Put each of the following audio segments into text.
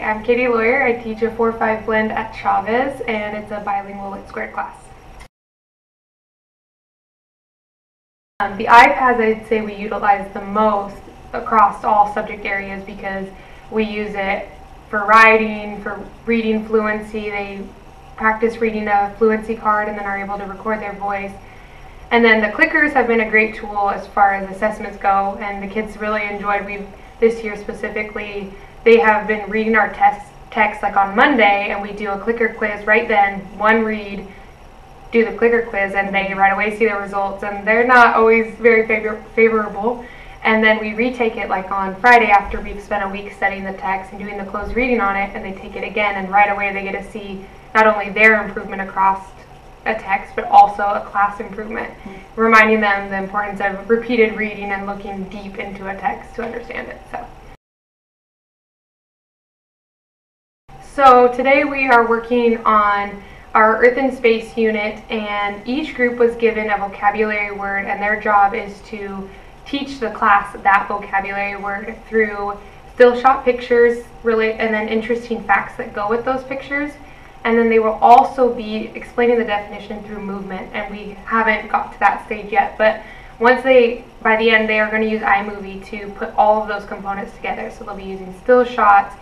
I'm Katie Lawyer. I teach a 4-5 blend at Chavez, and it's a bilingual lit squared class. The iPads, I'd say we utilize the most across all subject areas because we use it for writing, for reading fluency. They practice reading a fluency card and then are able to record their voice. And then the clickers have been a great tool as far as assessments go, and the kids really enjoyed. This year specifically, they have been reading our text like on Monday, and we do a clicker quiz right then, one read, do the clicker quiz, and they right away see the results, and they're not always very favorable. And then we retake it like on Friday after we've spent a week studying the text and doing the closed reading on it, and they take it again, and right away they get to see not only their improvement across a text, but also a class improvement, reminding them the importance of repeated reading and looking deep into a text to understand it. So today we are working on our Earth and Space unit, and each group was given a vocabulary word, and their job is to teach the class that vocabulary word through still shot pictures, and then interesting facts that go with those pictures. And then they will also be explaining the definition through movement, and we haven't got to that stage yet, but by the end, they are going to use iMovie to put all of those components together. So they'll be using still shots,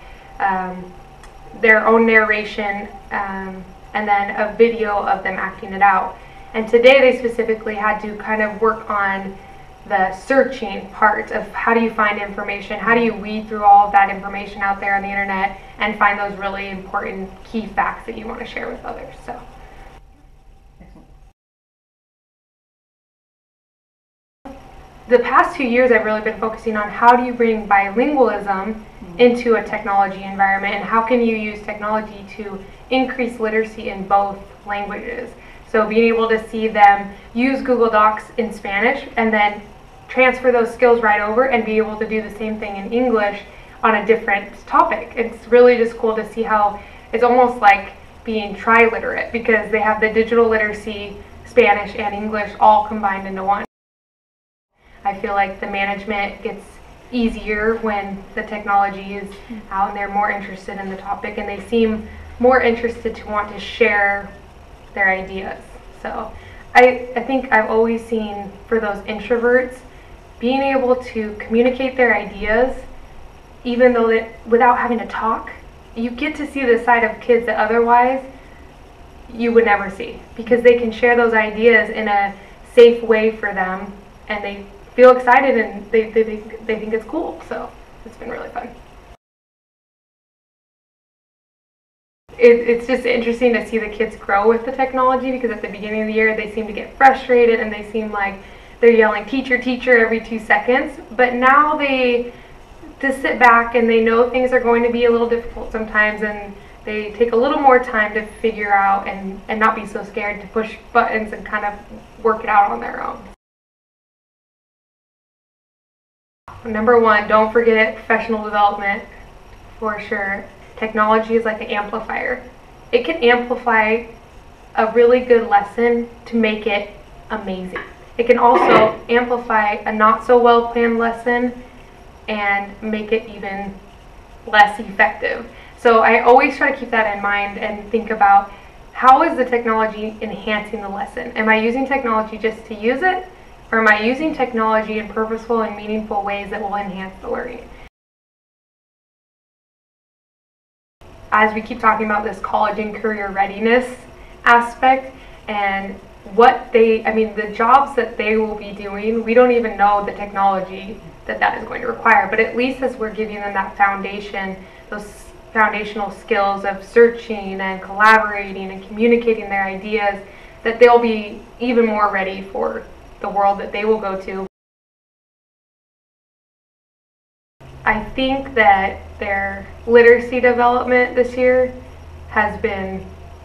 their own narration, and then a video of them acting it out. And today they specifically had to kind of work on the searching part of how do you find information, how do you weed through all of that information out there on the internet and find those really important key facts that you want to share with others. So. The past 2 years I've really been focusing on how do you bring bilingualism into a technology environment, and how can you use technology to increase literacy in both languages. So being able to see them use Google Docs in Spanish and then transfer those skills right over and be able to do the same thing in English on a different topic. It's really just cool to see how it's almost like being triliterate because they have the digital literacy, Spanish and English all combined into one. I feel like the management gets easier when the technology is out and they're more interested in the topic, and they seem more interested to want to share their ideas. So I think I've always seen for those introverts, being able to communicate their ideas, even though without having to talk, you get to see the side of kids that otherwise you would never see, because they can share those ideas in a safe way for them, and they feel excited and they think it's cool. So it's been really fun. It's just interesting to see the kids grow with the technology, because at the beginning of the year they seem to get frustrated and they seem like they're yelling teacher, teacher every 2 seconds, but now they just sit back and they know things are going to be a little difficult sometimes, and they take a little more time to figure out and not be so scared to push buttons and kind of work it out on their own. Number 1, don't forget professional development for sure. Technology is like an amplifier. It can amplify a really good lesson to make it amazing. It can also amplify a not so well planned lesson and make it even less effective. So I always try to keep that in mind and think about, how is the technology enhancing the lesson? Am I using technology just to use it, or am I using technology in purposeful and meaningful ways that will enhance the learning? As we keep talking about this college and career readiness aspect and the jobs that they will be doing, we don't even know the technology that is going to require, but at least as we're giving them that foundation, those foundational skills of searching and collaborating and communicating their ideas, that they'll be even more ready for the world that they will go to. I think that their literacy development this year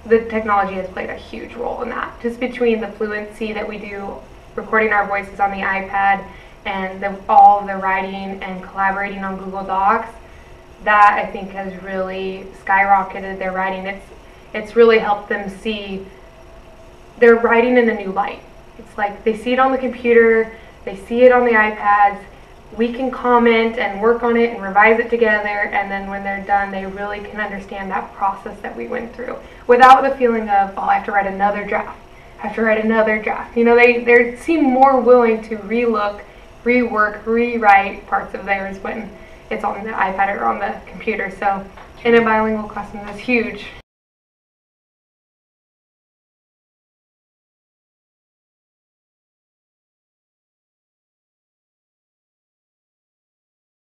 the technology has played a huge role in that. Just between the fluency that we do, recording our voices on the iPad, and all of the writing and collaborating on Google Docs, that I think has really skyrocketed their writing. It's really helped them see their writing in a new light. It's like they see it on the computer, they see it on the iPads. we can comment and work on it and revise it together, and then when they're done, they really can understand that process that we went through without the feeling of, oh, I have to write another draft. I have to write another draft. You know, they seem more willing to relook, rework, rewrite parts of theirs when it's on the iPad or on the computer. So in a bilingual classroom, that's huge.